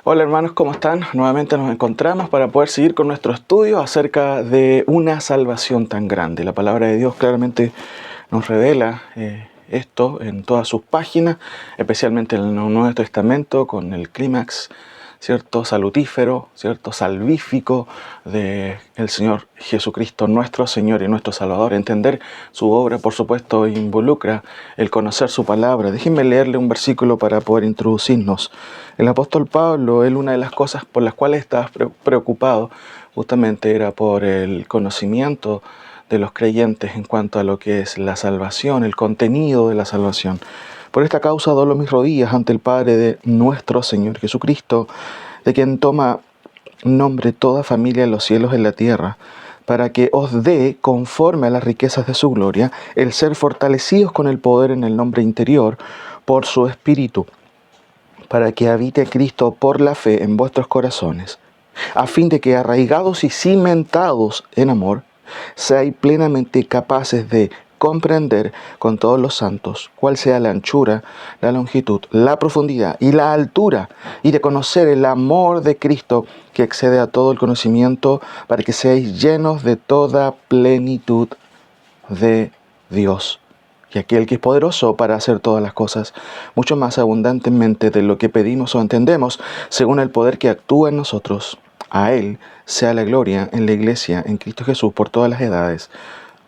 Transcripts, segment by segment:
Hola hermanos, ¿cómo están? Nuevamente nos encontramos para poder seguir con nuestro estudio acerca de una salvación tan grande. La palabra de Dios claramente nos revela esto en todas sus páginas, especialmente en el Nuevo Testamento, con el clímax, ¿cierto? Salutífero, ¿cierto? Salvífico de el Señor Jesucristo, nuestro Señor y nuestro Salvador. Entender su obra, por supuesto, involucra el conocer su palabra. Déjenme leerle un versículo para poder introducirnos. El apóstol Pablo, él una de las cosas por las cuales estaba preocupado justamente era por el conocimiento de los creyentes en cuanto a lo que es la salvación, el contenido de la salvación. Por esta causa doblo mis rodillas ante el Padre de nuestro Señor Jesucristo, de quien toma nombre toda familia en los cielos y en la tierra, para que os dé, conforme a las riquezas de su gloria, el ser fortalecidos con el poder en el nombre interior, por su Espíritu, para que habite Cristo por la fe en vuestros corazones, a fin de que arraigados y cimentados en amor, seáis plenamente capaces de comprender con todos los santos cuál sea la anchura, la longitud, la profundidad y la altura, y de conocer el amor de Cristo que excede a todo el conocimiento, para que seáis llenos de toda plenitud de Dios. Y aquel que es poderoso para hacer todas las cosas, mucho más abundantemente de lo que pedimos o entendemos, según el poder que actúa en nosotros. A Él sea la gloria en la Iglesia, en Cristo Jesús, por todas las edades,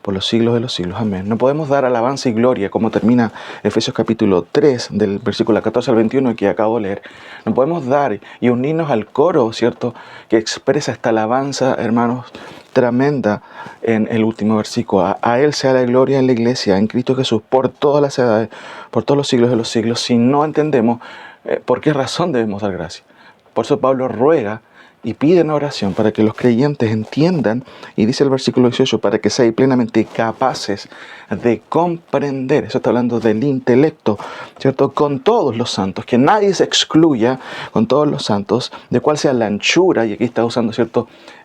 por los siglos de los siglos. Amén. No podemos dar alabanza y gloria, como termina Efesios capítulo 3, del versículo 14 al 21 que acabo de leer. No podemos dar y unirnos al coro, ¿cierto?, que expresa esta alabanza, hermanos, tremenda en el último versículo. A Él sea la gloria en la Iglesia, en Cristo Jesús, por todas las edades, por todos los siglos de los siglos. Si no entendemos por qué razón debemos dar gracia. Por eso Pablo ruega y pide en oración para que los creyentes entiendan, y dice el versículo 18, para que sean plenamente capaces de comprender, eso está hablando del intelecto, ¿cierto?, con todos los santos, que nadie se excluya con todos los santos, de cuál sea la anchura, y aquí está usando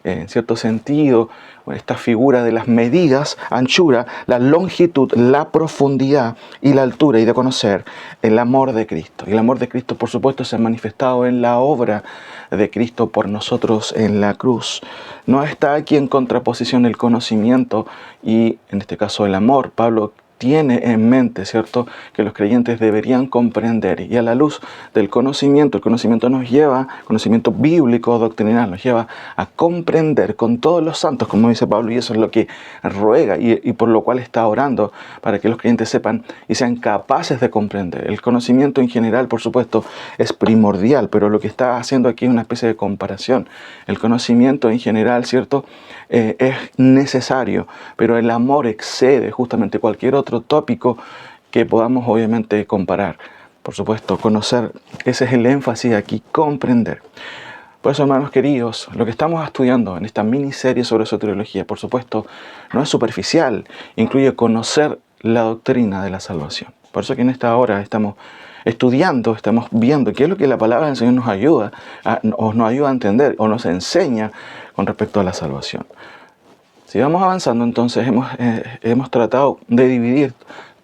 en cierto sentido esta figura de las medidas, anchura, la longitud, la profundidad y la altura, y de conocer el amor de Cristo. Y el amor de Cristo, por supuesto, se ha manifestado en la obra de Cristo por nosotros en la cruz. No está aquí en contraposición el conocimiento y, en este caso, el amor. Pablo tiene en mente, ¿cierto?, que los creyentes deberían comprender, y a la luz del conocimiento, el conocimiento nos lleva, conocimiento bíblico, doctrinal, nos lleva a comprender con todos los santos, como dice Pablo, y eso es lo que ruega y por lo cual está orando, para que los creyentes sepan y sean capaces de comprender. El conocimiento en general, por supuesto, es primordial, pero lo que está haciendo aquí es una especie de comparación. El conocimiento en general, ¿cierto?, es necesario, pero el amor excede justamente cualquier otro tópico que podamos obviamente comparar. Por supuesto, conocer, ese es el énfasis aquí, comprender. Por eso, hermanos queridos, lo que estamos estudiando en esta miniserie sobre soteriología, por supuesto, no es superficial, incluye conocer la doctrina de la salvación. Por eso que en esta hora estamos estudiando, estamos viendo qué es lo que la palabra del Señor nos ayuda a entender o nos enseña con respecto a la salvación. Si vamos avanzando, entonces hemos tratado de dividir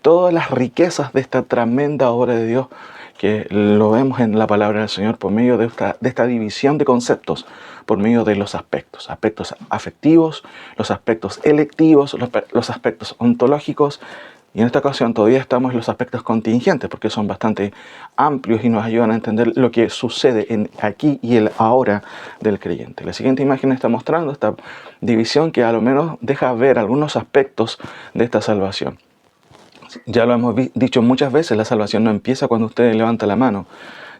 todas las riquezas de esta tremenda obra de Dios, que lo vemos en la palabra del Señor por medio de esta división de conceptos, por medio de los aspectos afectivos, los aspectos electivos, los aspectos ontológicos, y en esta ocasión todavía estamos en los aspectos contingentes, porque son bastante amplios y nos ayudan a entender lo que sucede en aquí y el ahora del creyente. La siguiente imagen está mostrando esta división que a lo menos deja ver algunos aspectos de esta salvación. Ya lo hemos dicho muchas veces, la salvación no empieza cuando usted levanta la mano,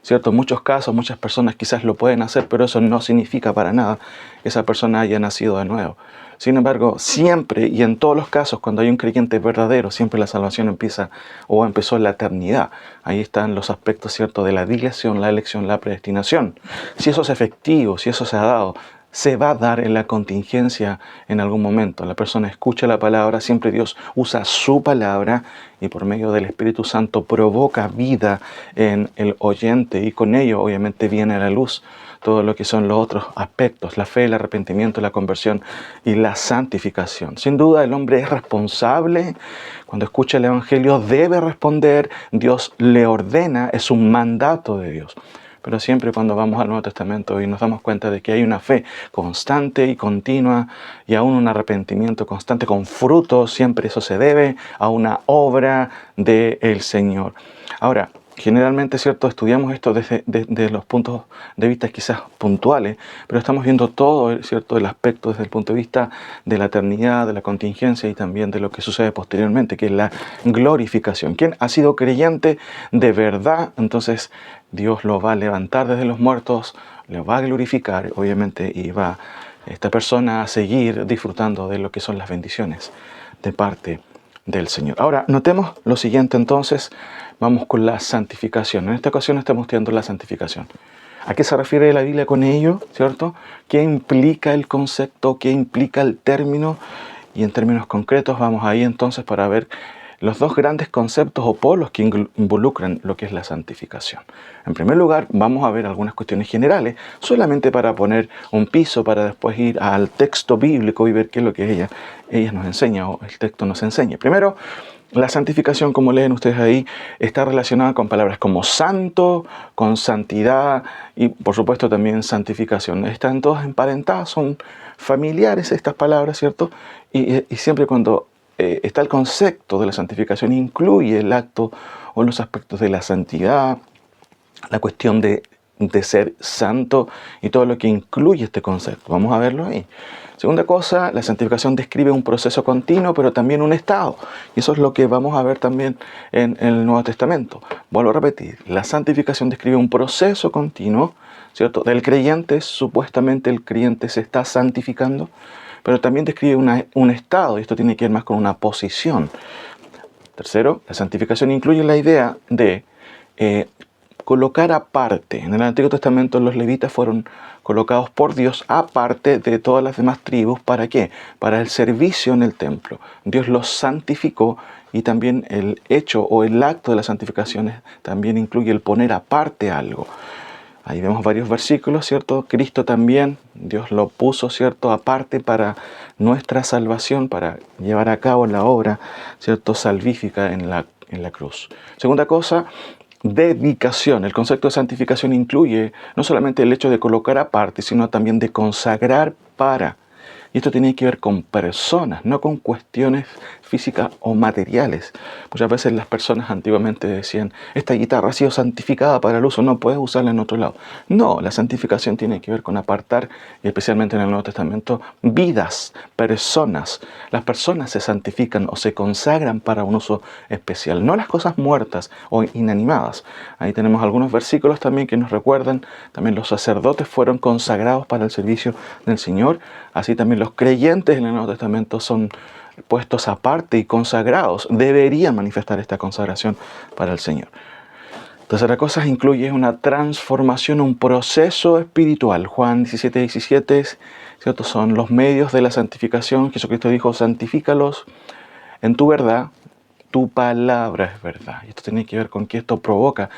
¿cierto? En muchos casos, muchas personas quizás lo pueden hacer, pero eso no significa para nada que esa persona haya nacido de nuevo. Sin embargo, siempre y en todos los casos, cuando hay un creyente verdadero, siempre la salvación empieza o empezó en la eternidad. Ahí están los aspectos, ¿cierto?, de la dilación, la elección, la predestinación. Si eso es efectivo, si eso se ha dado, se va a dar en la contingencia en algún momento. La persona escucha la palabra, siempre Dios usa su palabra y por medio del Espíritu Santo provoca vida en el oyente, y con ello obviamente viene a la luz todo lo que son los otros aspectos, la fe, el arrepentimiento, la conversión y la santificación. Sin duda el hombre es responsable, cuando escucha el Evangelio debe responder, Dios le ordena, es un mandato de Dios. pero siempre cuando vamos al Nuevo Testamento y nos damos cuenta de que hay una fe constante y continua y aún un arrepentimiento constante con frutos, siempre eso se debe a una obra del Señor. Ahora, generalmente, ¿cierto?, estudiamos esto desde los puntos de vista quizás puntuales, pero estamos viendo todo, ¿cierto?, el aspecto desde el punto de vista de la eternidad, de la contingencia y también de lo que sucede posteriormente, que es la glorificación. Quien ha sido creyente de verdad, entonces Dios lo va a levantar desde los muertos, lo va a glorificar, obviamente, y va esta persona a seguir disfrutando de lo que son las bendiciones de parte del Señor. Ahora, notemos lo siguiente entonces. Vamos con la santificación. En esta ocasión estamos estudiando la santificación. ¿A qué se refiere la Biblia con ello? ¿Cierto? ¿Qué implica el concepto? ¿Qué implica el término? Y en términos concretos vamos ahí entonces para ver los dos grandes conceptos o polos que involucran lo que es la santificación. En primer lugar, vamos a ver algunas cuestiones generales, solamente para poner un piso, para después ir al texto bíblico y ver qué es lo que ella nos enseña o el texto nos enseña. Primero, la santificación, como leen ustedes ahí, está relacionada con palabras como santo, con santidad y por supuesto también santificación. Están todas emparentadas, son familiares estas palabras, ¿cierto? Y siempre cuando está el concepto de la santificación, incluye el acto o los aspectos de la santidad, la cuestión de ser santo y todo lo que incluye este concepto. Vamos a verlo ahí. Segunda cosa, la santificación describe un proceso continuo, pero también un estado. Y eso es lo que vamos a ver también en el Nuevo Testamento. Vuelvo a repetir, la santificación describe un proceso continuo, ¿cierto? Del creyente, supuestamente el creyente se está santificando, pero también describe un estado, y esto tiene que ver más con una posición. Tercero, la santificación incluye la idea de colocar aparte. En el Antiguo Testamento los levitas fueron colocados por Dios aparte de todas las demás tribus. ¿Para qué? Para el servicio en el templo. Dios los santificó y también el hecho o el acto de la santificación también incluye el poner aparte algo. Ahí vemos varios versículos, ¿cierto? Cristo también, Dios lo puso, ¿cierto?, aparte para nuestra salvación, para llevar a cabo la obra, ¿cierto?, salvífica en la cruz. Segunda cosa, dedicación. El concepto de santificación incluye no solamente el hecho de colocar aparte, sino también de consagrar para. Y esto tiene que ver con personas, no con cuestiones físicas o materiales. Muchas veces las personas antiguamente decían, esta guitarra ha sido santificada para el uso, no puedes usarla en otro lado. No, la santificación tiene que ver con apartar, y especialmente en el Nuevo Testamento, vidas, personas. Las personas se santifican o se consagran para un uso especial, no las cosas muertas o inanimadas. Ahí tenemos algunos versículos también que nos recuerdan, también los sacerdotes fueron consagrados para el servicio del Señor, así también los creyentes en el Nuevo Testamento son puestos aparte y consagrados, deberían manifestar esta consagración para el Señor. Tercera cosa, incluye una transformación, un proceso espiritual. Juan 17:17, ¿cierto?, son los medios de la santificación. Jesucristo dijo, santifícalos en tu verdad, tu palabra es verdad. Y esto tiene que ver con que esto provoca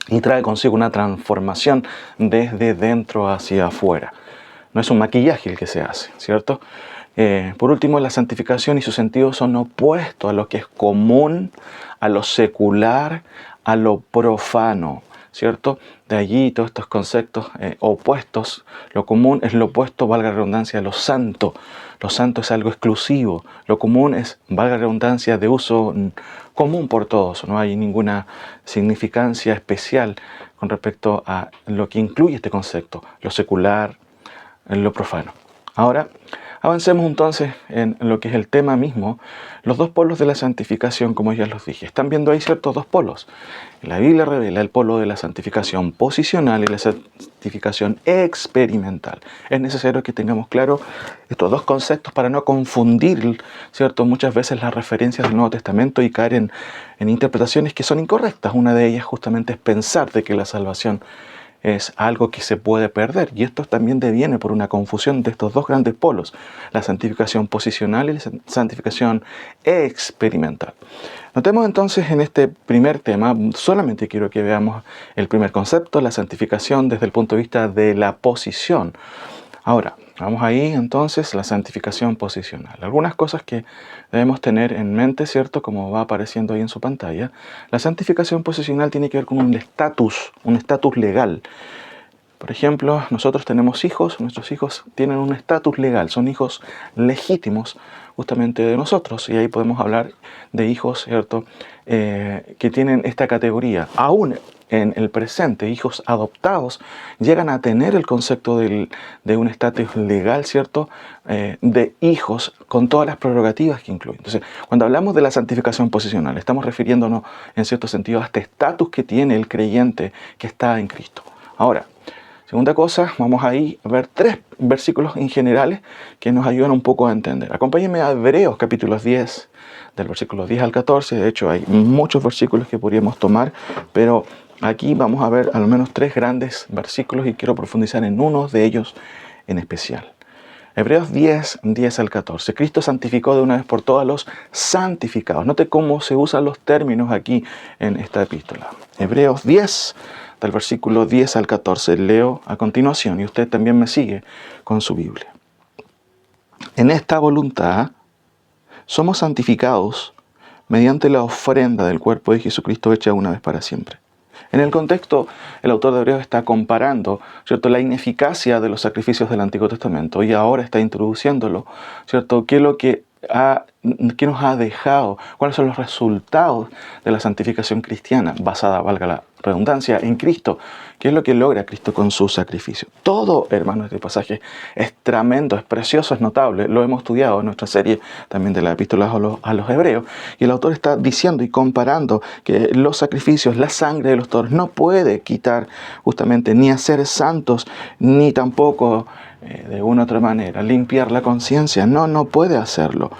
y trae consigo una transformación desde dentro hacia afuera. No es un maquillaje el que se hace, ¿cierto? Por último, la santificación y su sentido son opuestos a lo que es común, a lo secular, a lo profano, ¿cierto? De allí todos estos conceptos opuestos. Lo común es lo opuesto, valga la redundancia, a lo santo. Lo santo es algo exclusivo. Lo común es, valga la redundancia, de uso común por todos. No hay ninguna significancia especial con respecto a lo que incluye este concepto. Lo secular, lo profano. Ahora, avancemos entonces en lo que es el tema mismo, los dos polos de la santificación, como ya los dije. Están viendo ahí ciertos dos polos. La Biblia revela el polo de la santificación posicional y la santificación experimental. Es necesario que tengamos claro estos dos conceptos para no confundir, ¿cierto?, muchas veces las referencias del Nuevo Testamento y caer en interpretaciones que son incorrectas. Una de ellas justamente es pensar de que la salvación es algo que se puede perder, y esto también deviene por una confusión de estos dos grandes polos, la santificación posicional y la santificación experimental. Notemos entonces en este primer tema, solamente quiero que veamos el primer concepto, la santificación desde el punto de vista de la posición. Ahora, Vamos ahí entonces, la santificación posicional. Algunas cosas que debemos tener en mente, ¿cierto? Como va apareciendo ahí en su pantalla. La santificación posicional tiene que ver con un estatus legal. Por ejemplo, nosotros tenemos hijos, nuestros hijos tienen un estatus legal, son hijos legítimos justamente de nosotros. Y ahí podemos hablar de hijos, ¿cierto? Que tienen esta categoría. Aún en el presente, hijos adoptados llegan a tener el concepto de un estatus legal, ¿cierto? De hijos con todas las prerrogativas que incluye. Entonces, cuando hablamos de la santificación posicional, estamos refiriéndonos en cierto sentido a este estatus que tiene el creyente que está en Cristo. Ahora, segunda cosa, vamos ahí a ver 3 versículos en generales que nos ayudan un poco a entender. Acompáñenme a Hebreos capítulo 10, del versículo 10 al 14. De hecho, hay muchos versículos que podríamos tomar, pero aquí vamos a ver al menos 3 grandes versículos y quiero profundizar en uno de ellos en especial. Hebreos 10, 10 al 14. Cristo santificó de una vez por todas los santificados. Note cómo se usan los términos aquí en esta epístola. Hebreos 10, del versículo 10 al 14. Leo a continuación y usted también me sigue con su Biblia. En esta voluntad somos santificados mediante la ofrenda del cuerpo de Jesucristo hecha una vez para siempre. En el contexto, el autor de Hebreos está comparando, ¿cierto?, la ineficacia de los sacrificios del Antiguo Testamento y ahora está introduciéndolo, ¿cierto?, qué es lo que ¿qué nos ha dejado? ¿Cuáles son los resultados de la santificación cristiana basada, valga la redundancia, en Cristo? ¿Qué es lo que logra Cristo con su sacrificio? Todo, hermanos, este pasaje es tremendo, es precioso, es notable. Lo hemos estudiado en nuestra serie también de la epístola a los hebreos. Y el autor está diciendo y comparando que los sacrificios, la sangre de los toros no puede quitar justamente ni hacer santos, ni tampoco de una u otra manera limpiar la conciencia. No puede hacerlo.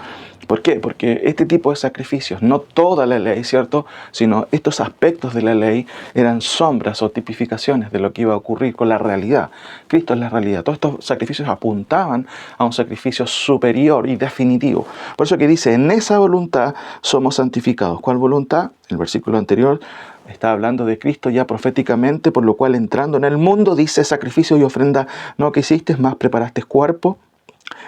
¿Por qué? Porque este tipo de sacrificios, no toda la ley, ¿cierto?, sino estos aspectos de la ley eran sombras o tipificaciones de lo que iba a ocurrir con la realidad. Cristo es la realidad. Todos estos sacrificios apuntaban a un sacrificio superior y definitivo. Por eso que dice, en esa voluntad somos santificados. ¿Cuál voluntad? El versículo anterior está hablando de Cristo ya proféticamente, por lo cual entrando en el mundo dice, sacrificio y ofrenda no quisiste, más preparaste cuerpo.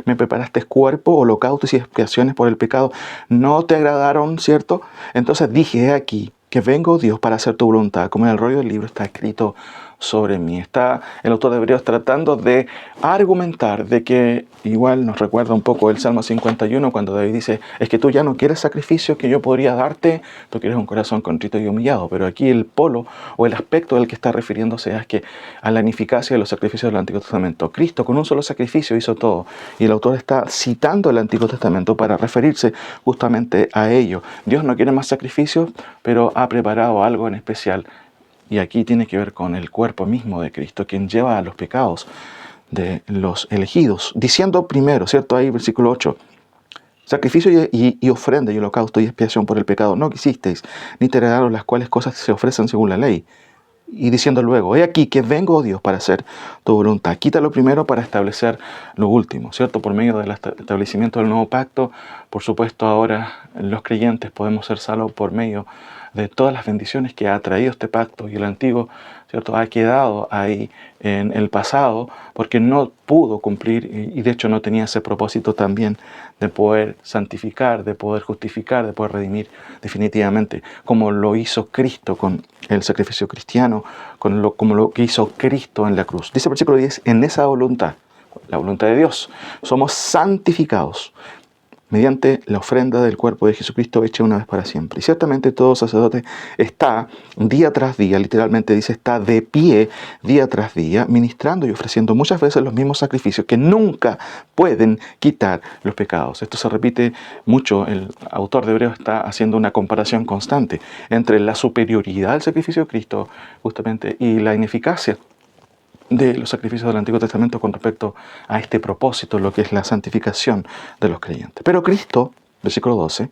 Me preparaste cuerpo, holocaustos y expiaciones por el pecado. No te agradaron, ¿cierto? Entonces dije, he aquí, que vengo, Dios, para hacer tu voluntad. Como en el rollo del libro está escrito sobre mí. Está el autor de Hebreos tratando de argumentar de que, igual nos recuerda un poco el Salmo 51, cuando David dice, es que tú ya no quieres sacrificios que yo podría darte, tú quieres un corazón contrito y humillado. Pero aquí el polo o el aspecto del que está refiriéndose es que a la ineficacia de los sacrificios del Antiguo Testamento. Cristo con un solo sacrificio hizo todo. Y el autor está citando el Antiguo Testamento para referirse justamente a ello. Dios no quiere más sacrificios, pero ha preparado algo en especial. Y aquí tiene que ver con el cuerpo mismo de Cristo, quien lleva a los pecados de los elegidos. Diciendo primero, ¿cierto? Ahí versículo 8. Sacrificio y ofrenda y holocausto y expiación por el pecado no quisisteis, ni te agradaron las cuales cosas se ofrecen según la ley. Y diciendo luego, he aquí que vengo, oh Dios, para hacer tu voluntad. Quita lo primero para establecer lo último, ¿cierto? Por medio del establecimiento del nuevo pacto, por supuesto ahora los creyentes podemos ser salvos por medio de todas las bendiciones que ha traído este pacto, y el antiguo, ¿cierto?, ha quedado ahí en el pasado porque no pudo cumplir y de hecho no tenía ese propósito también de poder santificar, de poder justificar, de poder redimir definitivamente, como lo hizo Cristo con el sacrificio cristiano, como lo que hizo Cristo en la cruz. Dice el versículo 10, en esa voluntad, la voluntad de Dios, somos santificados mediante la ofrenda del cuerpo de Jesucristo hecha una vez para siempre. Y ciertamente todo sacerdote está día tras día, literalmente dice, está de pie día tras día, ministrando y ofreciendo muchas veces los mismos sacrificios que nunca pueden quitar los pecados. Esto se repite mucho. El autor de Hebreos está haciendo una comparación constante entre la superioridad del sacrificio de Cristo justamente y la ineficacia de los sacrificios del Antiguo Testamento con respecto a este propósito, lo que es la santificación de los creyentes. Pero Cristo, versículo 12,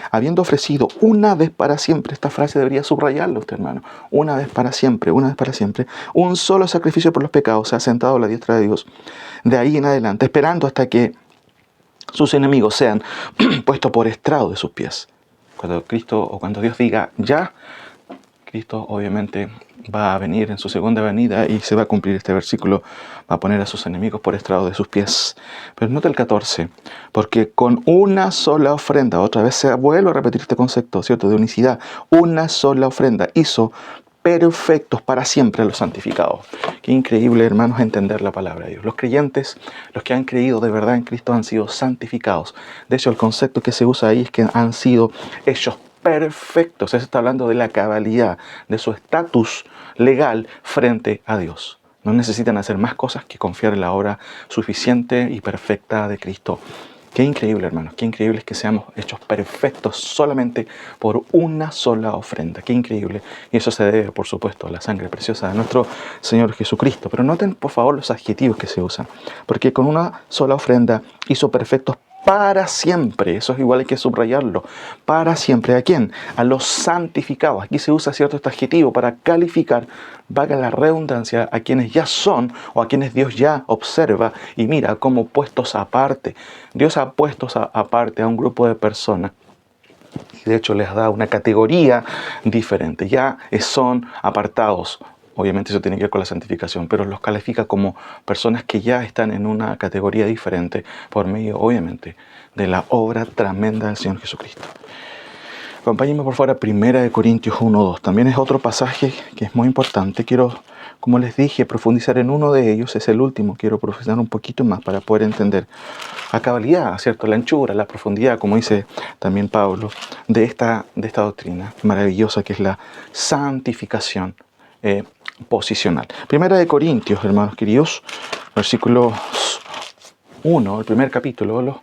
habiendo ofrecido una vez para siempre, esta frase debería subrayarla usted, hermano, una vez para siempre, un solo sacrificio por los pecados, se ha sentado a la diestra de Dios, de ahí en adelante, esperando hasta que sus enemigos sean puestos por estrado de sus pies. Cuando Cristo o cuando Dios diga ya, Cristo obviamente va a venir en su segunda venida y se va a cumplir este versículo, va a poner a sus enemigos por estrado de sus pies. Pero nota el 14, porque con una sola ofrenda, otra vez se vuelve a repetir este concepto, ¿cierto?, de unicidad, una sola ofrenda hizo perfectos para siempre a los santificados. Qué increíble, hermanos, entender la palabra de Dios. Los creyentes, los que han creído de verdad en Cristo, han sido santificados. De hecho, el concepto que se usa ahí es que han sido hechos perfectos. Se está hablando de la cabalidad, de su estatus legal frente a Dios. No necesitan hacer más cosas que confiar en la obra suficiente y perfecta de Cristo. Qué increíble, hermanos, qué increíble es que seamos hechos perfectos solamente por una sola ofrenda. Qué increíble. Y eso se debe, por supuesto, a la sangre preciosa de nuestro Señor Jesucristo. Pero noten, por favor, los adjetivos que se usan. Porque con una sola ofrenda hizo perfectos para siempre. Eso es igual, hay que subrayarlo. Para siempre. ¿A quién? A los santificados. Aquí se usa cierto este adjetivo para calificar, valga la redundancia, a quienes ya son o a quienes Dios ya observa y mira como puestos aparte. Dios ha puesto aparte a un grupo de personas. De hecho, les da una categoría diferente. Ya son apartados. Obviamente eso tiene que ver con la santificación, pero los califica como personas que ya están en una categoría diferente por medio, obviamente, de la obra tremenda del Señor Jesucristo. Acompáñenme por favor a 1 Corintios 1:2. También es otro pasaje que es muy importante. Quiero, como les dije, profundizar en uno de ellos. Es el último. Quiero profundizar un poquito más para poder entender a cabalidad, ¿cierto?, la anchura, la profundidad, como dice también Pablo, de esta doctrina maravillosa que es la santificación posicional. 1 Corintios, hermanos queridos, versículos 1, el primer capítulo,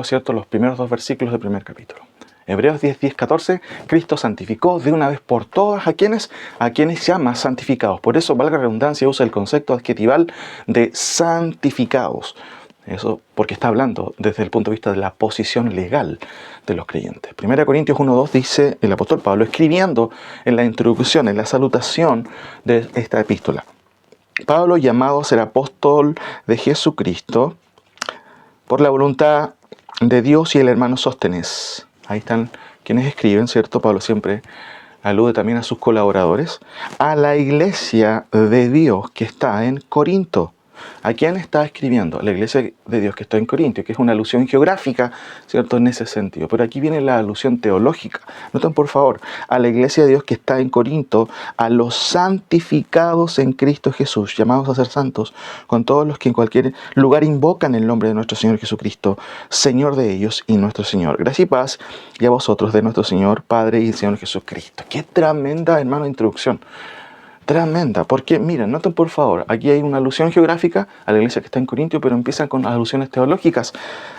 ¿cierto?, los primeros 2 versículos del primer capítulo. Hebreos 10:14, Cristo santificó de una vez por todas a quienes llama santificados. Por eso, valga la redundancia, usa el concepto adjetival de santificados. Eso porque está hablando desde el punto de vista de la posición legal de los creyentes. 1 Corintios 1:2 dice el apóstol Pablo, escribiendo en la introducción, en la salutación de esta epístola. Pablo, llamado a ser apóstol de Jesucristo, por la voluntad de Dios, y el hermano Sóstenes. Ahí están quienes escriben, ¿cierto? Pablo siempre alude también a sus colaboradores. A la iglesia de Dios que está en Corinto. ¿A quién está escribiendo? La iglesia de Dios que está en Corinto, que es una alusión geográfica, ¿cierto?, en ese sentido. Pero aquí viene la alusión teológica. Noten, por favor, a la iglesia de Dios que está en Corinto, a los santificados en Cristo Jesús, llamados a ser santos, con todos los que en cualquier lugar invocan el nombre de nuestro Señor Jesucristo, Señor de ellos y nuestro Señor. Gracia y paz, y a vosotros de nuestro Señor, Padre y Señor Jesucristo. Qué tremenda, hermano, introducción. Tremenda, porque miren, noten por favor, aquí hay una alusión geográfica a la iglesia que está en Corintio, pero empiezan con alusiones teológicas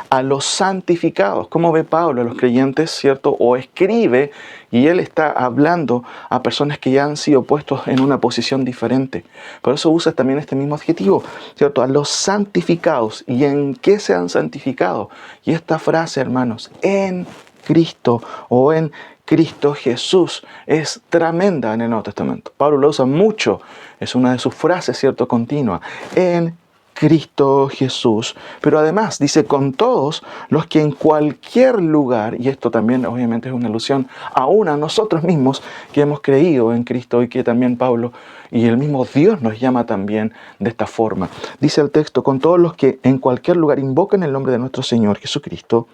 a los santificados. ¿Cómo ve Pablo a los creyentes, cierto? O escribe, y él está hablando a personas que ya han sido puestos en una posición diferente. Por eso usa también este mismo adjetivo, ¿cierto? A los santificados. ¿Y en qué se han santificado? Y esta frase, hermanos, en Cristo o en Cristo Jesús, es tremenda en el Nuevo Testamento. Pablo lo usa mucho, es una de sus frases, ¿cierto?, continua. En Cristo Jesús. Pero además dice con todos los que en cualquier lugar, y esto también obviamente es una alusión aún a nosotros mismos que hemos creído en Cristo y que también Pablo y el mismo Dios nos llama también de esta forma. Dice el texto, con todos los que en cualquier lugar invocan el nombre de nuestro Señor Jesucristo,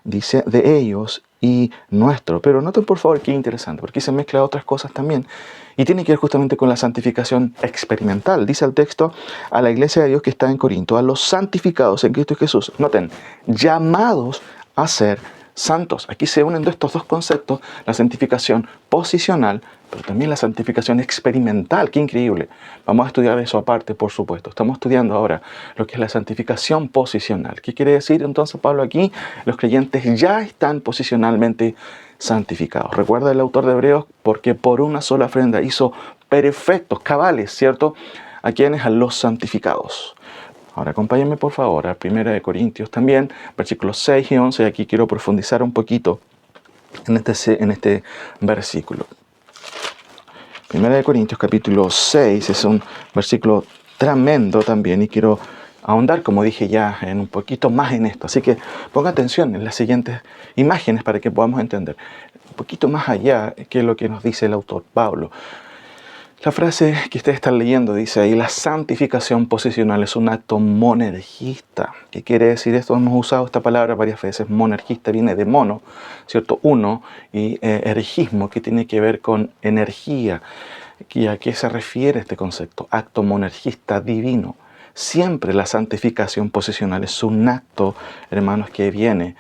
dice de ellos y nuestro. Pero noten por favor qué interesante, porque se mezcla otras cosas también y tiene que ver justamente con la santificación experimental. Dice el texto, a la iglesia de Dios que está en Corinto, a los santificados en Cristo Jesús, noten, llamados a ser santos. Aquí se unen estos dos conceptos, la santificación posicional, pero también la santificación experimental. Qué increíble. Vamos a estudiar eso aparte, por supuesto. Estamos estudiando ahora lo que es la santificación posicional. ¿Qué quiere decir entonces Pablo aquí? Los creyentes ya están posicionalmente santificados. Recuerda el autor de Hebreos, porque por una sola ofrenda hizo perfectos, cabales, ¿cierto? ¿A quiénes? A los santificados. Ahora acompáñenme por favor a 1 Corintios también, versículos 6 y 11. Aquí quiero profundizar un poquito en este versículo. 1 Corintios capítulo 6 es un versículo tremendo también y quiero ahondar, como dije ya, en un poquito más en esto. Así que ponga atención en las siguientes imágenes para que podamos entender un poquito más allá que lo que nos dice el autor Pablo. La frase que ustedes están leyendo dice ahí: la santificación posicional es un acto monergista. ¿Qué quiere decir esto? Hemos usado esta palabra varias veces. Monergista viene de mono, ¿cierto? Uno, y ergismo, que tiene que ver con energía. ¿Y a qué se refiere este concepto? Acto monergista divino. Siempre la santificación posicional es un acto, hermanos, que viene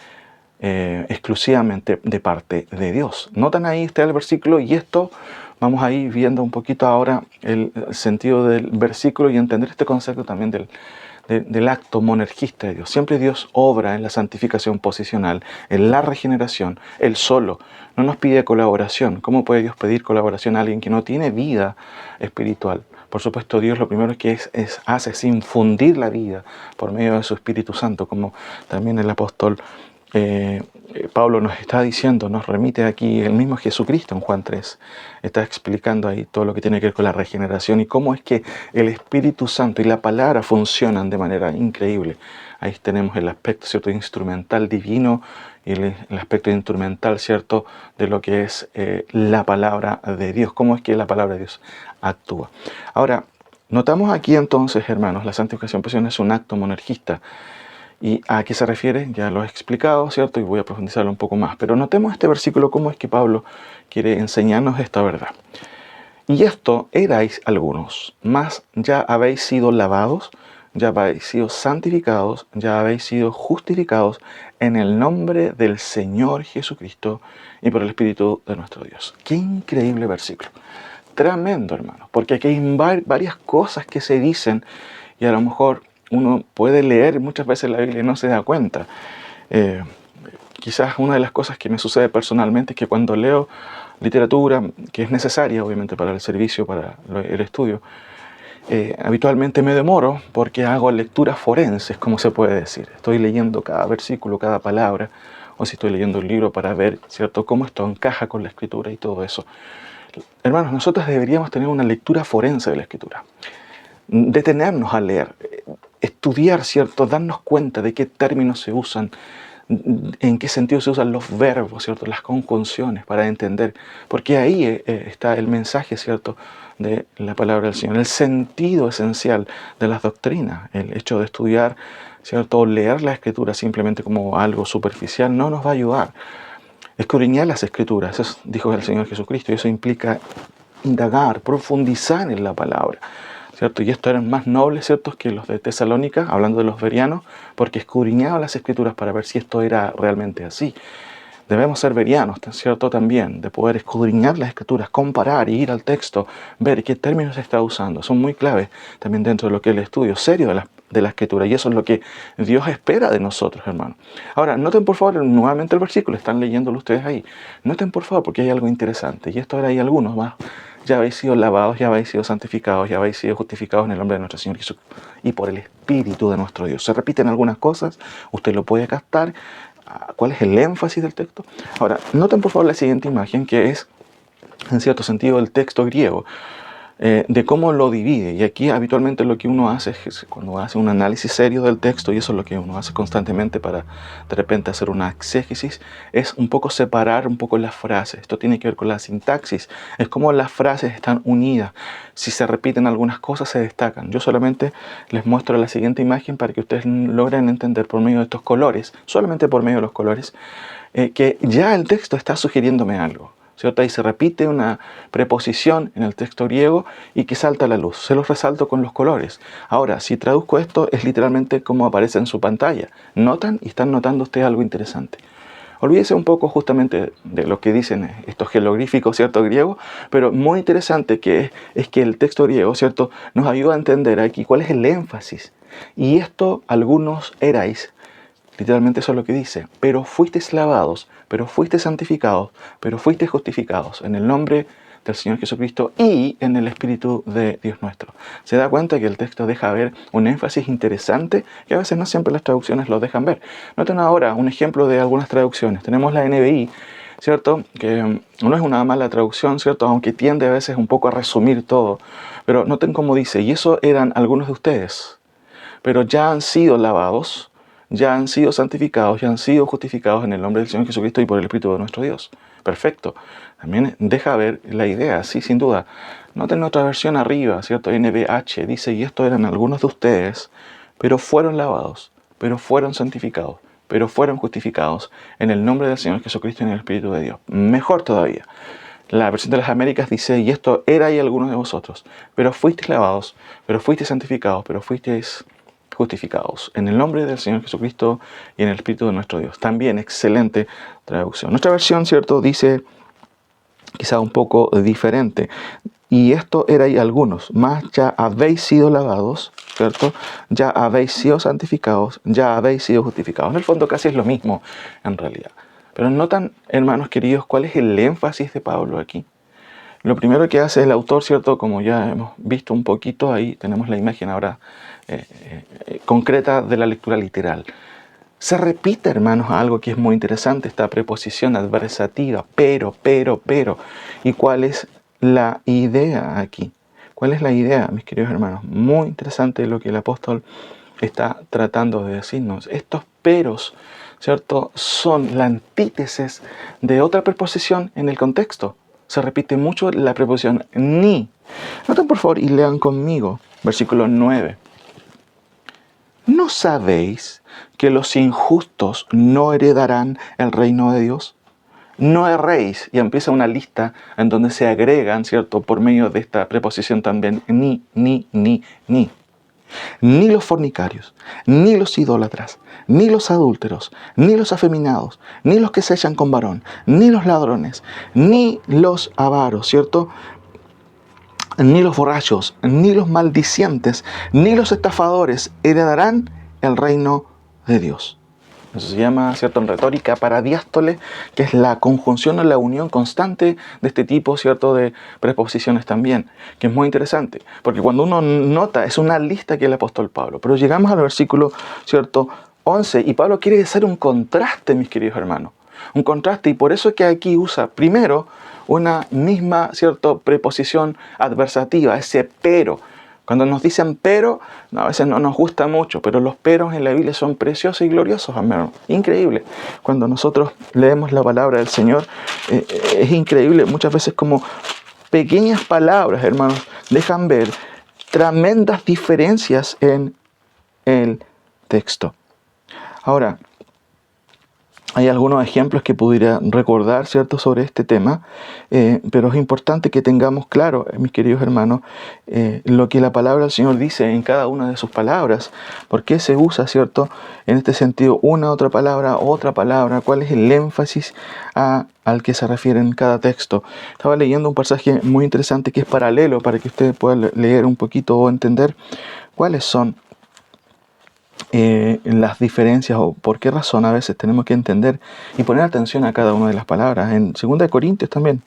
exclusivamente de parte de Dios. Notan ahí está el versículo, y esto vamos a ir viendo un poquito ahora el sentido del versículo y entender este concepto también del acto monergista de Dios. Siempre Dios obra en la santificación posicional, en la regeneración, Él solo. No nos pide colaboración. ¿Cómo puede Dios pedir colaboración a alguien que no tiene vida espiritual? Por supuesto, Dios lo primero que hace es infundir la vida por medio de su Espíritu Santo, como también el apóstol Pablo nos está diciendo, nos remite aquí el mismo Jesucristo en Juan 3. Está explicando ahí todo lo que tiene que ver con la regeneración y cómo es que el Espíritu Santo y la palabra funcionan de manera increíble. Ahí tenemos el aspecto, ¿cierto?, instrumental divino y el aspecto instrumental, ¿cierto?, de lo que es la palabra de Dios. Cómo es que la palabra de Dios actúa. Ahora, notamos aquí entonces, hermanos, la santificación posicional es un acto monergista. ¿Y a qué se refiere? Ya lo he explicado, ¿cierto? Y voy a profundizarlo un poco más. Pero notemos este versículo, cómo es que Pablo quiere enseñarnos esta verdad. Y esto erais algunos, mas ya habéis sido lavados, ya habéis sido santificados, ya habéis sido justificados en el nombre del Señor Jesucristo y por el Espíritu de nuestro Dios. Qué increíble versículo. Tremendo, hermano, porque aquí hay varias cosas que se dicen y a lo mejor uno puede leer muchas veces la Biblia y no se da cuenta. Quizás una de las cosas que me sucede personalmente es que cuando leo literatura, que es necesaria obviamente para el servicio, para el estudio, habitualmente me demoro porque hago lecturas forenses, como se puede decir. Estoy leyendo cada versículo, cada palabra, o si estoy leyendo un libro para ver, ¿cierto?, cómo esto encaja con la Escritura y todo eso. Hermanos, nosotros deberíamos tener una lectura forense de la Escritura. Detenernos a leer, estudiar, ¿cierto?, darnos cuenta de qué términos se usan, en qué sentido se usan los verbos, ¿cierto?, las conjunciones, para entender, porque ahí está el mensaje, ¿cierto?, de la palabra del Señor, el sentido esencial de las doctrinas. El hecho de estudiar, ¿cierto?, leer la Escritura simplemente como algo superficial no nos va a ayudar. Escudriñar las Escrituras, eso dijo el Señor Jesucristo, y eso implica indagar, profundizar en la palabra, ¿cierto? Y estos eran más nobles, ¿cierto?, que los de Tesalónica, hablando de los bereanos, porque escudriñaban las Escrituras para ver si esto era realmente así. Debemos ser bereanos, ¿cierto?, también, de poder escudriñar las Escrituras, comparar y ir al texto, ver qué términos se está usando. Son muy claves también dentro de lo que es el estudio serio de la Escritura, y eso es lo que Dios espera de nosotros, hermanos. Ahora, noten por favor nuevamente el versículo, están leyéndolo ustedes ahí. Noten por favor, porque hay algo interesante, y esto ahora hay algunos más. Ya habéis sido lavados, ya habéis sido santificados, ya habéis sido justificados en el nombre de nuestro Señor Jesús y por el Espíritu de nuestro Dios. Se repiten algunas cosas, usted lo puede captar. ¿Cuál es el énfasis del texto? Ahora, noten por favor la siguiente imagen, que es, en cierto sentido, el texto griego, de cómo lo divide. Y aquí habitualmente lo que uno hace es, cuando hace un análisis serio del texto, y eso es lo que uno hace constantemente para de repente hacer una exégesis, es un poco separar un poco las frases. Esto tiene que ver con la sintaxis, es como las frases están unidas. Si se repiten algunas cosas, se destacan. Yo solamente les muestro la siguiente imagen para que ustedes logren entender por medio de estos colores, solamente por medio de los colores, que ya el texto está sugiriéndome algo, ¿cierto? Ahí se repite una preposición en el texto griego y que salta a la luz. Se los resalto con los colores. Ahora, si traduzco esto, es literalmente como aparece en su pantalla. ¿Notan? Y están notando ustedes algo interesante. Olvídese un poco justamente de lo que dicen estos jeroglíficos, ¿cierto?, griegos, pero muy interesante que es que el texto griego, ¿cierto?, nos ayuda a entender aquí cuál es el énfasis. Y esto algunos erais, literalmente eso es lo que dice, pero fuisteis lavados, pero fuisteis santificados, pero fuisteis justificados en el nombre del Señor Jesucristo y en el Espíritu de Dios nuestro. Se da cuenta que el texto deja ver un énfasis interesante que a veces no siempre las traducciones lo dejan ver. Noten ahora un ejemplo de algunas traducciones. Tenemos la NBI, ¿cierto?, que no es una mala traducción, ¿cierto?, aunque tiende a veces un poco a resumir todo. Pero noten cómo dice, y eso eran algunos de ustedes, pero ya han sido lavados, ya han sido santificados, ya han sido justificados en el nombre del Señor Jesucristo y por el Espíritu de nuestro Dios. Perfecto. También deja ver la idea, sí, sin duda. Noten otra versión arriba, ¿cierto? NBH dice, y estos eran algunos de ustedes, pero fueron lavados, pero fueron santificados, pero fueron justificados en el nombre del Señor Jesucristo y en el Espíritu de Dios. Mejor todavía. La versión de las Américas dice, y esto era y algunos de vosotros, pero fuisteis lavados, pero fuisteis santificados, pero fuisteis justificados en el nombre del Señor Jesucristo y en el Espíritu de nuestro Dios. También excelente traducción. Nuestra versión, ¿cierto?, dice quizá un poco diferente. Y esto era y algunos, mas ya habéis sido lavados, ¿cierto? Ya habéis sido santificados, ya habéis sido justificados. En el fondo casi es lo mismo en realidad. Pero notan, hermanos queridos, cuál es el énfasis de Pablo aquí. Lo primero que hace el autor, ¿cierto? Como ya hemos visto un poquito, ahí tenemos la imagen ahora concreta de la lectura literal. Se repite, hermanos, algo que es muy interesante, esta preposición adversativa, pero. ¿Y cuál es la idea aquí? ¿Cuál es la idea, mis queridos hermanos? Muy interesante lo que el apóstol está tratando de decirnos. Estos peros, ¿cierto?, son la antítesis de otra preposición en el contexto. Se repite mucho la preposición ni. Noten por favor y lean conmigo, versículo 9. ¿No sabéis que los injustos no heredarán el reino de Dios? No erréis, y empieza una lista en donde se agregan, ¿cierto?, por medio de esta preposición también, ni. Ni los fornicarios, ni los idólatras, ni los adúlteros, ni los afeminados, ni los que se echan con varón, ni los ladrones, ni los avaros, ¿cierto?, ni los borrachos, ni los maldicientes, ni los estafadores heredarán el reino de Dios. Eso se llama, ¿cierto?, en retórica paradiástole, que es la conjunción o la unión constante de este tipo, ¿cierto?, de preposiciones también, que es muy interesante, porque cuando uno nota, es una lista que el apóstol Pablo, pero llegamos al versículo, ¿cierto?, 11, y Pablo quiere hacer un contraste, mis queridos hermanos, un contraste, y por eso es que aquí usa primero una misma, ¿cierto?, preposición adversativa, ese pero. Cuando nos dicen pero, a veces no nos gusta mucho, pero los peros en la Biblia son preciosos y gloriosos, hermano. Increíble. Cuando nosotros leemos la palabra del Señor, es increíble. Muchas veces como pequeñas palabras, hermanos, dejan ver tremendas diferencias en el texto. Ahora, hay algunos ejemplos que pudiera recordar, ¿cierto?, sobre este tema, pero es importante que tengamos claro, mis queridos hermanos, lo que la palabra del Señor dice en cada una de sus palabras. ¿Por qué se usa, ¿cierto?, en este sentido otra palabra, cuál es el énfasis al que se refiere en cada texto? Estaba leyendo un pasaje muy interesante que es paralelo para que ustedes puedan leer un poquito o entender cuáles son las diferencias o por qué razón a veces tenemos que entender y poner atención a cada una de las palabras. En 2 Corintios también,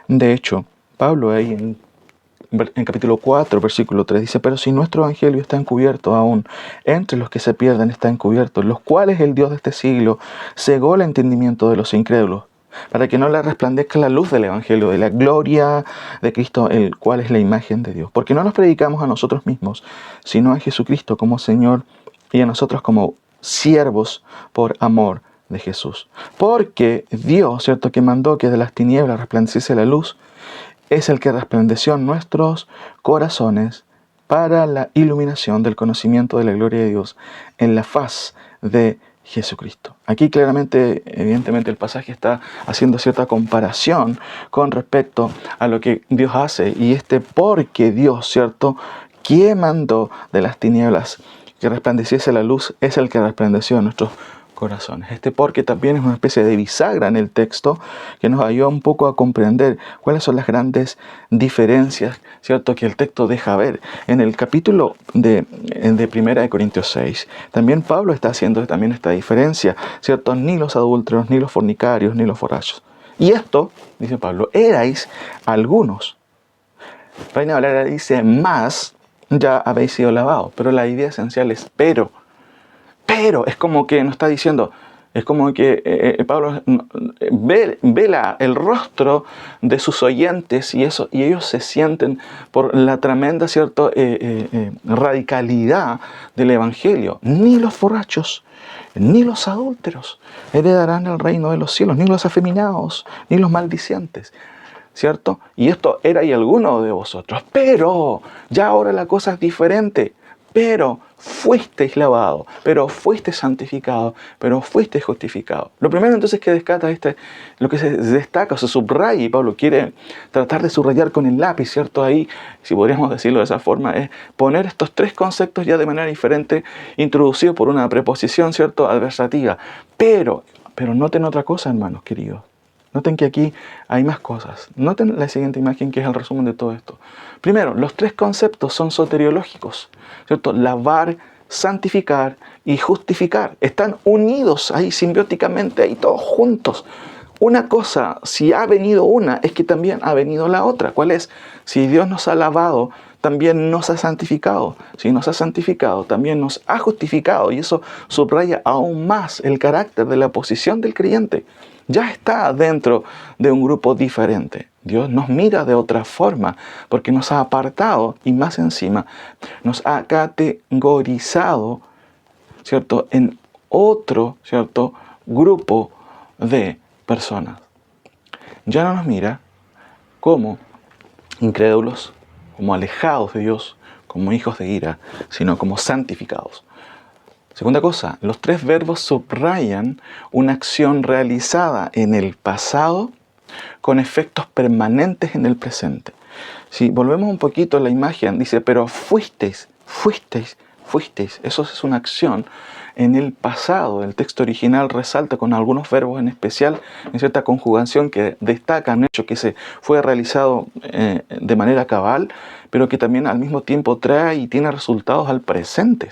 de hecho, Pablo ahí en capítulo 4, versículo 3 dice, pero si nuestro evangelio está encubierto aún, entre los que se pierden está encubierto, los cuales el Dios de este siglo cegó el entendimiento de los incrédulos, para que no les resplandezca la luz del evangelio, de la gloria de Cristo, el cual es la imagen de Dios. Porque no nos predicamos a nosotros mismos, sino a Jesucristo como Señor, y a nosotros como siervos por amor de Jesús. Porque Dios, ¿cierto?, que mandó que de las tinieblas resplandeciese la luz, es el que resplandeció en nuestros corazones para la iluminación del conocimiento de la gloria de Dios en la faz de Jesucristo. Aquí claramente, evidentemente, el pasaje está haciendo cierta comparación con respecto a lo que Dios hace, y porque Dios, ¿cierto?, que mandó de las tinieblas que resplandeciese la luz, es el que resplandeció en nuestros corazones. Porque también es una especie de bisagra en el texto que nos ayuda un poco a comprender cuáles son las grandes diferencias, ¿cierto?, que el texto deja ver. En el capítulo de 1 Corintios 6, también Pablo está haciendo también esta diferencia, ¿cierto? Ni los adúlteros, ni los fornicarios, ni los borrachos. Y esto, dice Pablo, erais algunos. Reina Valera dice, más ya habéis sido lavados. Pero la idea esencial es pero. Pero es como que nos está diciendo, Es como que Pablo vela el rostro de sus oyentes y ellos se sienten por la tremenda, ¿cierto?, radicalidad del Evangelio. Ni los borrachos, ni los adúlteros heredarán el reino de los cielos, ni los afeminados, ni los maldicientes, ¿cierto? Y esto era y alguno de vosotros. Pero ya ahora la cosa es diferente. Pero fuisteis lavado, pero fuisteis santificado, pero fuisteis justificado. Lo primero entonces que descata lo que se destaca o se subraya, y Pablo quiere tratar de subrayar con el lápiz, ¿cierto? Ahí, si podríamos decirlo de esa forma, es poner estos tres conceptos ya de manera diferente, introducidos por una preposición, ¿cierto?, adversativa. Pero noten otra cosa, hermanos queridos. Noten que aquí hay más cosas. Noten la siguiente imagen, que es el resumen de todo esto. Primero, los tres conceptos son soteriológicos, ¿cierto? Lavar, santificar y justificar. Están unidos ahí simbióticamente, ahí todos juntos. Una cosa, si ha venido una, es que también ha venido la otra. ¿Cuál es? Si Dios nos ha lavado, también nos ha santificado. Si nos ha santificado, también nos ha justificado. Y eso subraya aún más el carácter de la posición del creyente. Ya está dentro de un grupo diferente. Dios nos mira de otra forma porque nos ha apartado y más encima nos ha categorizado, ¿cierto?, en otro, ¿cierto?, grupo de personas. Ya no nos mira como incrédulos, como alejados de Dios, como hijos de ira, sino como santificados. Segunda cosa, los tres verbos subrayan una acción realizada en el pasado con efectos permanentes en el presente. Si volvemos un poquito a la imagen, dice, pero fuisteis. Eso es una acción en el pasado. El texto original resalta con algunos verbos en especial, en cierta conjugación que destacan un hecho que se fue realizado de manera cabal, pero que también al mismo tiempo trae y tiene resultados al presente.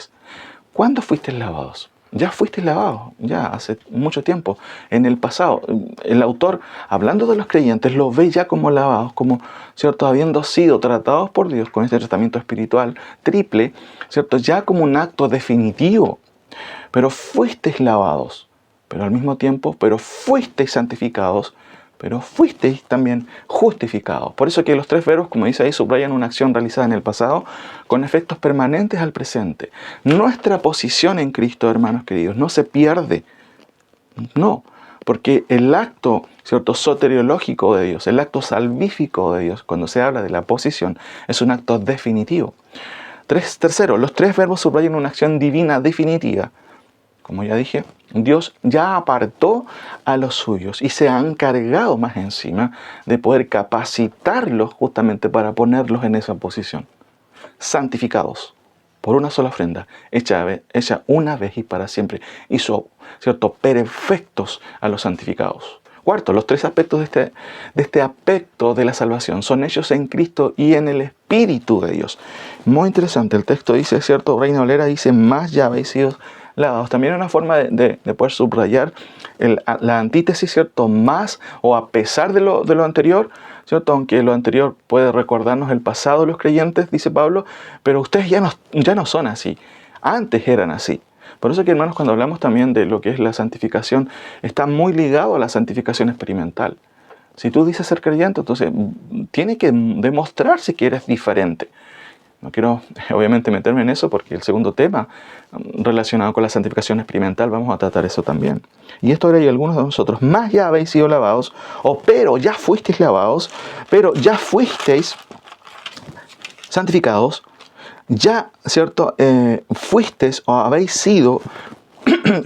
¿Cuándo fuisteis lavados? Ya fuisteis lavados, ya hace mucho tiempo, en el pasado. El autor, hablando de los creyentes, los ve ya como lavados, como, ¿cierto?, habiendo sido tratados por Dios con este tratamiento espiritual triple, ¿cierto?, ya como un acto definitivo. Pero fuisteis lavados, pero al mismo tiempo, pero fuisteis santificados, pero fuisteis también justificados. Por eso que los tres verbos, como dice ahí, subrayan una acción realizada en el pasado con efectos permanentes al presente. Nuestra posición en Cristo, hermanos queridos, no se pierde. No, porque el acto, ¿cierto?, soteriológico de Dios, el acto salvífico de Dios, cuando se habla de la posición, es un acto definitivo. Tercero, los tres verbos subrayan una acción divina definitiva. Como ya dije, Dios ya apartó a los suyos y se ha encargado más encima de poder capacitarlos justamente para ponerlos en esa posición. Santificados por una sola ofrenda, hecha una vez y para siempre. Hizo, ¿cierto?, perfectos a los santificados. Cuarto, los tres aspectos de este aspecto de la salvación son hechos en Cristo y en el Espíritu de Dios. Muy interesante, el texto dice, ¿cierto? Reina Valera dice, más ya habéis sido lavados. También una forma de poder subrayar la antítesis, ¿cierto? Más o a pesar de lo anterior, ¿cierto? Aunque lo anterior puede recordarnos el pasado de los creyentes, dice Pablo, pero ustedes ya no son así. Antes eran así. Por eso que, hermanos, cuando hablamos también de lo que es la santificación, está muy ligado a la santificación experimental. Si tú dices ser creyente, entonces tiene que demostrarse que eres diferente. No quiero, obviamente, meterme en eso porque el segundo tema relacionado con la santificación experimental, vamos a tratar eso también. Y esto era y algunos de nosotros, más ya habéis sido lavados, pero ya fuisteis lavados, pero ya fuisteis santificados, ya, ¿cierto?, fuisteis o habéis sido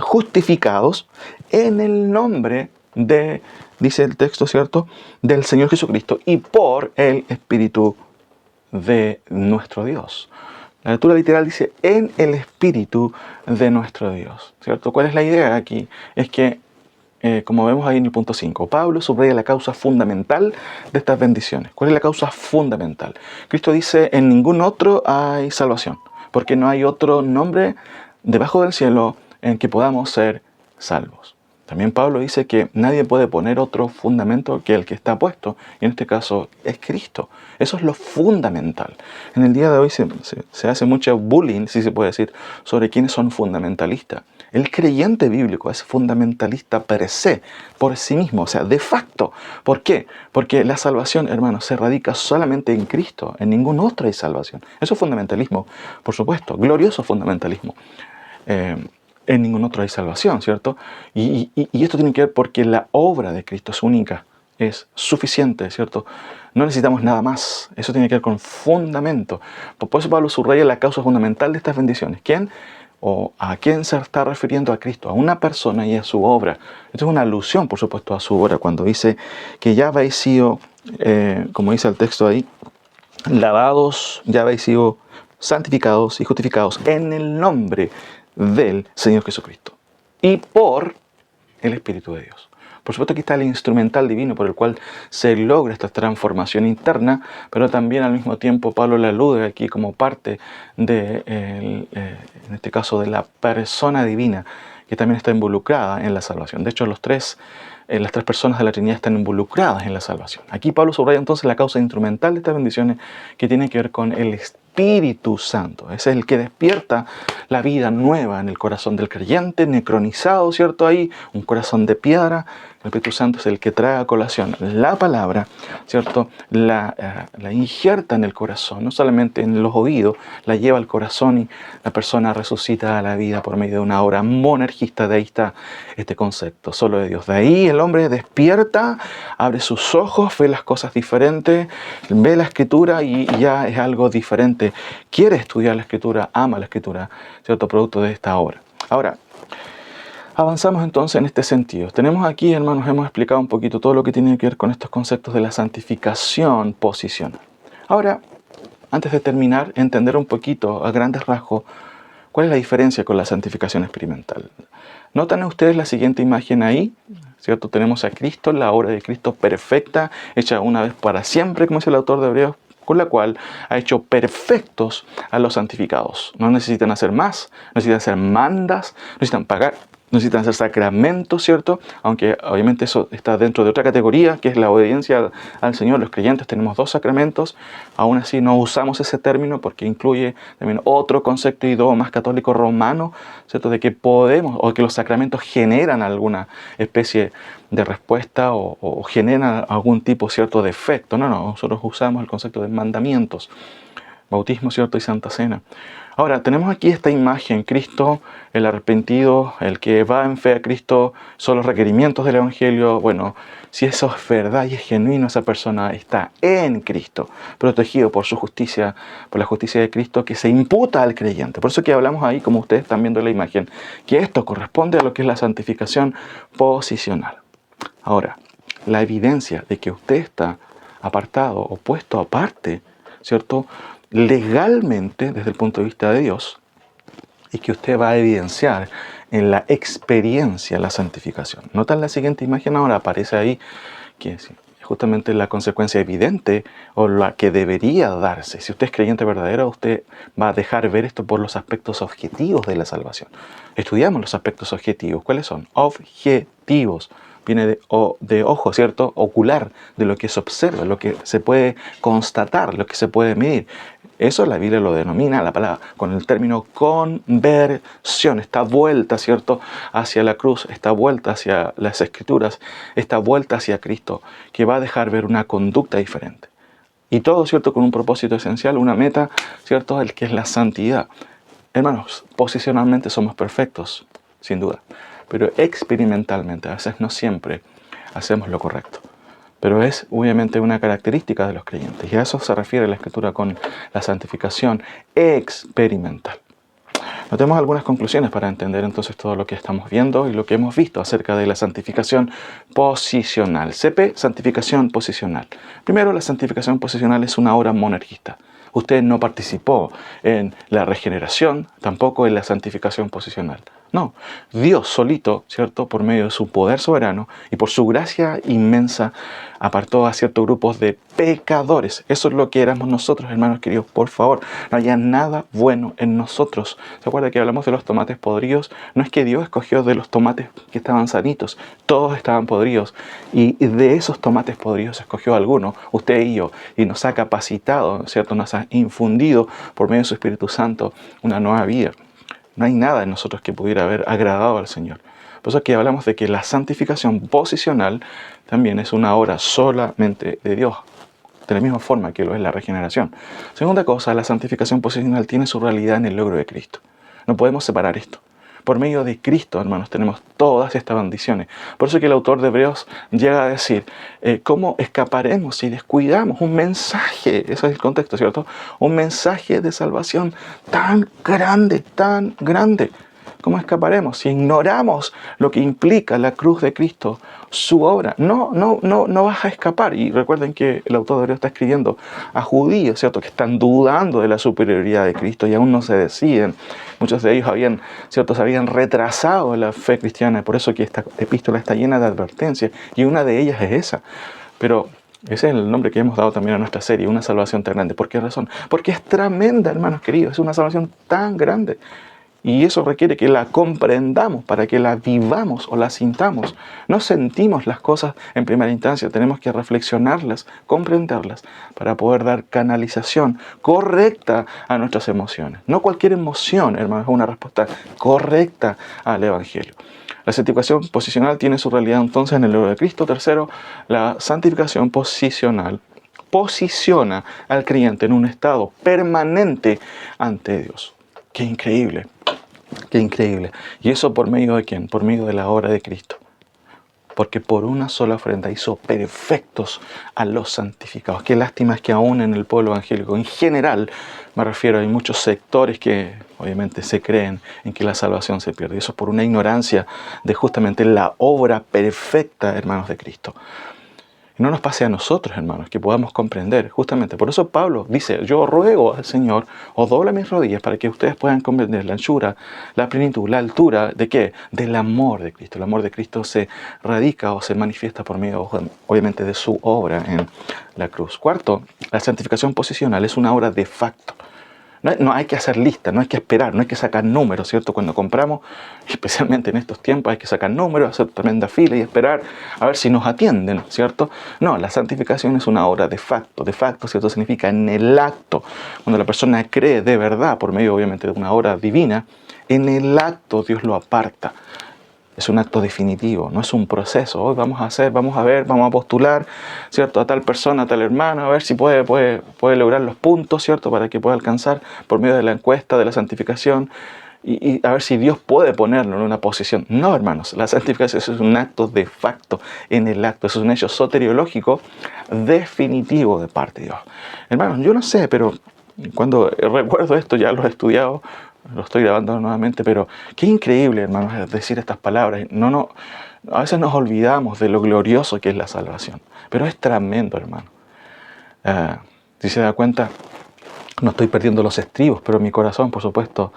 justificados en el nombre de, dice el texto, ¿cierto?, del Señor Jesucristo y por el Espíritu de nuestro Dios. La lectura literal dice, en el Espíritu de nuestro Dios, ¿cierto? ¿Cuál es la idea aquí? Es que, como vemos ahí en el punto 5, Pablo subraya la causa fundamental de estas bendiciones. ¿Cuál es la causa fundamental? Cristo dice, en ningún otro hay salvación, porque no hay otro nombre debajo del cielo en que podamos ser salvos. También Pablo dice que nadie puede poner otro fundamento que el que está puesto, y en este caso es Cristo. Eso es lo fundamental. En el día de hoy se hace mucho bullying, si se puede decir, sobre quiénes son fundamentalistas. El creyente bíblico es fundamentalista per se, por sí mismo, o sea, de facto. ¿Por qué? Porque la salvación, hermanos, se radica solamente en Cristo, en ningún otro hay salvación. Eso es fundamentalismo, por supuesto, glorioso fundamentalismo. En ningún otro hay salvación, ¿cierto? Y esto tiene que ver porque la obra de Cristo es única, es suficiente, ¿cierto? No necesitamos nada más. Eso tiene que ver con fundamento. Por eso Pablo subraya la causa fundamental de estas bendiciones. ¿Quién? ¿O a quién se está refiriendo? A Cristo, a una persona y a su obra. Esto es una alusión, por supuesto, a su obra, cuando dice que ya habéis sido, como dice el texto ahí, lavados, ya habéis sido santificados y justificados en el nombre del Señor Jesucristo y por el Espíritu de Dios. Por supuesto, aquí está el instrumental divino por el cual se logra esta transformación interna, pero también al mismo tiempo Pablo le alude aquí como parte de, en este caso, de la persona divina que también está involucrada en la salvación. De hecho, las tres personas de la Trinidad están involucradas en la salvación. Aquí Pablo subraya entonces la causa instrumental de estas bendiciones que tiene que ver con el Espíritu Santo. Ese es el que despierta la vida nueva en el corazón del creyente, necronizado, ¿cierto? Ahí, un corazón de piedra. El Espíritu Santo es el que trae a colación la palabra, ¿cierto? La injerta en el corazón, no solamente en los oídos, la lleva al corazón y la persona resucita a la vida por medio de una obra monergista. De ahí está este concepto, solo de Dios. De ahí el hombre despierta, abre sus ojos, ve las cosas diferentes, ve la Escritura y ya es algo diferente. Quiere estudiar la Escritura, ama la Escritura, ¿cierto? Producto de esta obra. Ahora, avanzamos entonces en este sentido. Tenemos aquí, hermanos, hemos explicado un poquito todo lo que tiene que ver con estos conceptos de la santificación posicional. Ahora, antes de terminar, entender un poquito, a grandes rasgos, cuál es la diferencia con la santificación experimental. ¿Notan ustedes la siguiente imagen ahí? ¿Cierto? Tenemos a Cristo, la obra de Cristo perfecta, hecha una vez para siempre, como dice el autor de Hebreos, con la cual ha hecho perfectos a los santificados. No necesitan hacer más, no necesitan hacer mandas, no necesitan pagar, no necesitan hacer sacramentos, ¿cierto? Aunque obviamente eso está dentro de otra categoría, que es la obediencia al Señor. Los creyentes tenemos 2 sacramentos, aún así no usamos ese término porque incluye también otro concepto y más católico romano, ¿cierto? De que podemos, o que los sacramentos generan alguna especie de respuesta o generan algún tipo, ¿cierto?, de efecto. No, nosotros usamos el concepto de mandamientos, bautismo, ¿cierto?, y Santa Cena. Ahora, tenemos aquí esta imagen, Cristo, el arrepentido, el que va en fe a Cristo, son los requerimientos del Evangelio. Bueno, si eso es verdad y es genuino, esa persona está en Cristo, protegido por su justicia, por la justicia de Cristo que se imputa al creyente. Por eso que hablamos ahí, como ustedes están viendo en la imagen, que esto corresponde a lo que es la santificación posicional. Ahora, la evidencia de que usted está apartado o puesto aparte, ¿cierto?, legalmente desde el punto de vista de Dios, y que usted va a evidenciar en la experiencia la santificación. ¿Notan la siguiente imagen? Ahora aparece ahí que es justamente la consecuencia evidente o la que debería darse. Si usted es creyente verdadero, usted va a dejar ver esto por los aspectos objetivos de la salvación. Estudiamos los aspectos objetivos. ¿Cuáles son? Objetivos. Viene de ojo, ¿cierto? Ocular, de lo que se observa, lo que se puede constatar, lo que se puede medir. Eso la Biblia lo denomina, la palabra, con el término conversión. Esta vuelta, ¿cierto?, hacia la cruz, esta vuelta hacia las Escrituras, esta vuelta hacia Cristo, que va a dejar ver una conducta diferente. Y todo, ¿cierto?, con un propósito esencial, una meta, ¿cierto?, el que es la santidad. Hermanos, posicionalmente somos perfectos, sin duda. Pero experimentalmente, a veces no siempre hacemos lo correcto. Pero es obviamente una característica de los creyentes. Y a eso se refiere la Escritura con la santificación experimental. Notemos algunas conclusiones para entender entonces todo lo que estamos viendo y lo que hemos visto acerca de la santificación posicional. CP, santificación posicional. Primero, la santificación posicional es una obra monergista. Usted no participó en la regeneración, tampoco en la santificación posicional. No, Dios solito, ¿cierto?, por medio de su poder soberano y por su gracia inmensa, apartó a ciertos grupos de pecadores. Eso es lo que éramos nosotros, hermanos queridos. Por favor, no haya nada bueno en nosotros. ¿Se acuerda que hablamos de los tomates podridos? No es que Dios escogió de los tomates que estaban sanitos. Todos estaban podridos. Y de esos tomates podridos escogió algunos, usted y yo, y nos ha capacitado, ¿cierto?, nos ha infundido por medio de su Espíritu Santo una nueva vida. No hay nada en nosotros que pudiera haber agradado al Señor. Por eso aquí hablamos de que la santificación posicional también es una obra solamente de Dios, de la misma forma que lo es la regeneración. Segunda cosa, la santificación posicional tiene su realidad en el logro de Cristo. No podemos separar esto. Por medio de Cristo, hermanos, tenemos todas estas bendiciones. Por eso que el autor de Hebreos llega a decir, ¿cómo escaparemos si descuidamos un mensaje? Ese es el contexto, ¿cierto? Un mensaje de salvación tan grande, tan grande. ¿Cómo escaparemos si ignoramos lo que implica la cruz de Cristo, su obra? No vas a escapar. Y recuerden que el autor de Hebreos está escribiendo a judíos, ¿cierto?, que están dudando de la superioridad de Cristo y aún no se deciden. Muchos de ellos se habían retrasado en la fe cristiana. Por eso que esta epístola está llena de advertencias. Y una de ellas es esa. Pero ese es el nombre que hemos dado también a nuestra serie, una salvación tan grande. ¿Por qué razón? Porque es tremenda, hermanos queridos. Es una salvación tan grande. Y eso requiere que la comprendamos para que la vivamos o la sintamos. No sentimos las cosas en primera instancia, tenemos que reflexionarlas, comprenderlas, para poder dar canalización correcta a nuestras emociones. No cualquier emoción, hermanos, es una respuesta correcta al Evangelio. La santificación posicional tiene su realidad entonces en el logro de Cristo. Tercero, la santificación posicional posiciona al creyente en un estado permanente ante Dios. ¡Qué increíble! ¡Qué increíble! ¿Y eso por medio de quién? Por medio de la obra de Cristo. Porque por una sola ofrenda hizo perfectos a los santificados. Qué lástima es que aún en el pueblo evangélico, en general, me refiero, hay muchos sectores que obviamente se creen en que la salvación se pierde. Y eso por una ignorancia de justamente la obra perfecta, hermanos, de Cristo. Y no nos pase a nosotros, hermanos, que podamos comprender. Justamente por eso Pablo dice, yo ruego al Señor, o dobla mis rodillas para que ustedes puedan comprender la anchura, la plenitud, la altura, ¿de qué? Del amor de Cristo. El amor de Cristo se radica o se manifiesta por medio, obviamente, de su obra en la cruz. Cuarto, la santificación posicional es una obra de facto. No hay que hacer listas, no hay que esperar, no hay que sacar números, ¿cierto? Cuando compramos, especialmente en estos tiempos, hay que sacar números, hacer tremenda fila y esperar a ver si nos atienden, ¿cierto? No, la santificación es una obra de facto. De facto, ¿cierto? Significa en el acto. Cuando la persona cree de verdad, por medio obviamente de una obra divina, en el acto Dios lo aparta. Es un acto definitivo, no es un proceso. Hoy vamos a ver, vamos a postular, ¿cierto?, a tal persona, a tal hermano, a ver si puede lograr los puntos, ¿cierto?, para que pueda alcanzar por medio de la encuesta de la santificación y a ver si Dios puede ponerlo en una posición. No, hermanos, la santificación es un acto de facto, en el acto. Es un hecho soteriológico definitivo de parte de Dios. Hermanos, yo no sé, pero cuando recuerdo esto, ya lo he estudiado, lo estoy grabando nuevamente, pero qué increíble, hermanos, decir estas palabras. A veces nos olvidamos de lo glorioso que es la salvación, pero es tremendo, hermano. Si se da cuenta, no estoy perdiendo los estribos, pero mi corazón, por supuesto,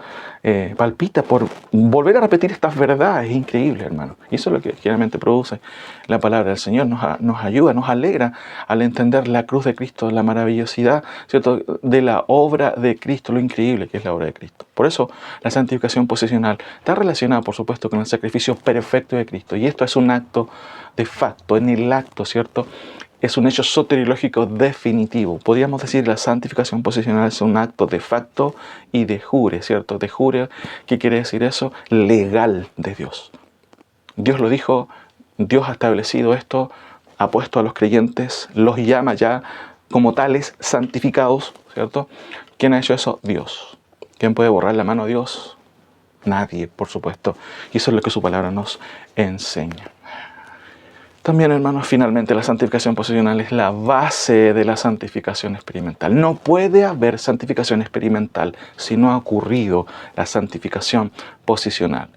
palpita por volver a repetir estas verdades. Es increíble, hermano. Y eso es lo que generalmente produce la palabra del Señor. Nos ayuda, nos alegra al entender la cruz de Cristo, la maravillosidad, ¿cierto?, de la obra de Cristo, lo increíble que es la obra de Cristo. Por eso, la santificación posicional está relacionada, por supuesto, con el sacrificio perfecto de Cristo. Y esto es un acto de facto, en el acto, ¿cierto?, es un hecho soteriológico definitivo. Podríamos decir la santificación posicional es un acto de facto y de jure, ¿cierto? De jure, ¿qué quiere decir eso? Legal de Dios. Dios lo dijo, Dios ha establecido esto, ha puesto a los creyentes, los llama ya como tales santificados, ¿cierto? ¿Quién ha hecho eso? Dios. ¿Quién puede borrar la mano a Dios? Nadie, por supuesto. Y eso es lo que su palabra nos enseña. También, hermanos, finalmente la santificación posicional es la base de la santificación experimental. No puede haber santificación experimental si no ha ocurrido la santificación posicional.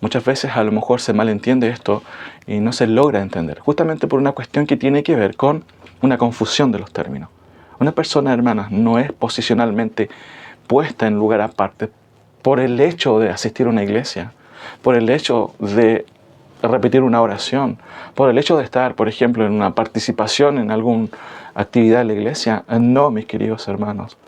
Muchas veces a lo mejor se malentiende esto y no se logra entender, justamente por una cuestión que tiene que ver con una confusión de los términos. Una persona, hermanas, no es posicionalmente puesta en lugar aparte por el hecho de asistir a una iglesia, por el hecho de repetir una oración, por el hecho de estar, por ejemplo, en una participación en alguna actividad de la iglesia. No, mis queridos hermanos.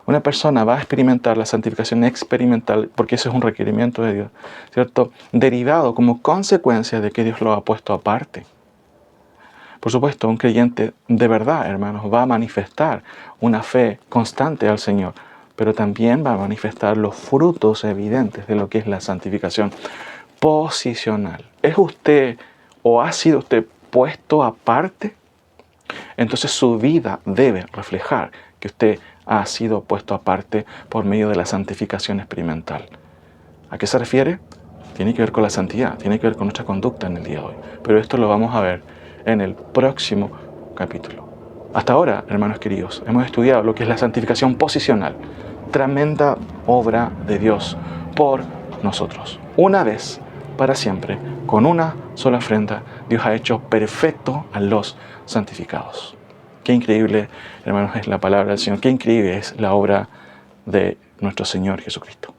Una persona va a experimentar la santificación experimental porque eso es un requerimiento de Dios, ¿cierto?, derivado como consecuencia de que Dios lo ha puesto aparte. Por supuesto, un creyente de verdad, hermanos, va a manifestar una fe constante al Señor, pero también va a manifestar los frutos evidentes de lo que es la santificación posicional. ¿Es usted o ha sido usted puesto aparte? Entonces su vida debe reflejar que usted ha sido puesto aparte por medio de la santificación experimental. ¿A qué se refiere? Tiene que ver con la santidad, tiene que ver con nuestra conducta en el día de hoy. Pero esto lo vamos a ver en el próximo capítulo. Hasta ahora, hermanos queridos, hemos estudiado lo que es la santificación posicional. Tremenda obra de Dios por nosotros. Una vez, para siempre, con una sola ofrenda, Dios ha hecho perfecto a los santificados. Qué increíble, hermanos, es la palabra del Señor. Qué increíble es la obra de nuestro Señor Jesucristo.